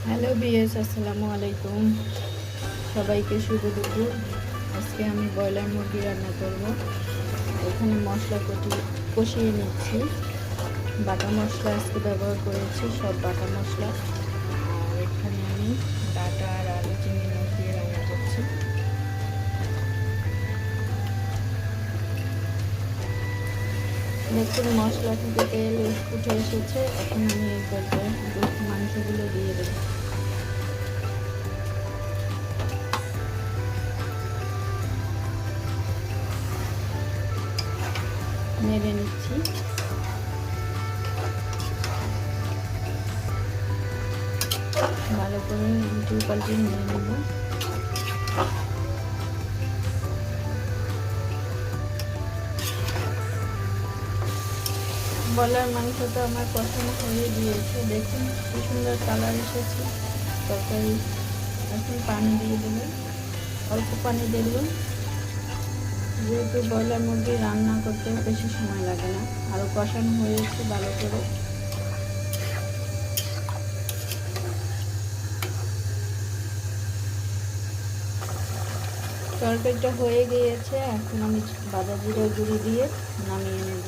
Hello BS, আসসালামু আলাইকুম। সবাইকে শুভ দুপুর। আজকে আমি ব্রয়লার মুরগি রান্না করব। এখানে মশলা কষিয়ে নিচ্ছি। বাটা মশলা আজকে ব্যবহার করেছি, সব বাটা মশলা। আর এখানে আমি ডাটা আর আলু চিংড়ি মাছ দিয়ে রান্না করছি। দেখুন মশলা থেকে তেল উঠে এসেছে। এখন আমি এই পর্যায়ে মাংসগুলো দিয়ে দেবো। নেড়ে নিচ্ছি। ভালো করে উল্টে পাল্টে নিয়ে নেব। ব্রয়লার মাংসটা আমার কষানো হয়ে গিয়েছে। দেখুন কি সুন্দর কালার এসেছে তরকারি। এখন পানি দিয়ে দেবো, অল্প পানি দেব, যেহেতু ব্রয়লার মুরগি রান্না করতে বেশি সময় লাগে না। আরও কষানো হয়েছে ভালো করে। তরকারিটা হয়ে গিয়েছে। এখন আমি ভাজা জিরা গুঁড়ি দিয়ে নামিয়ে নেব।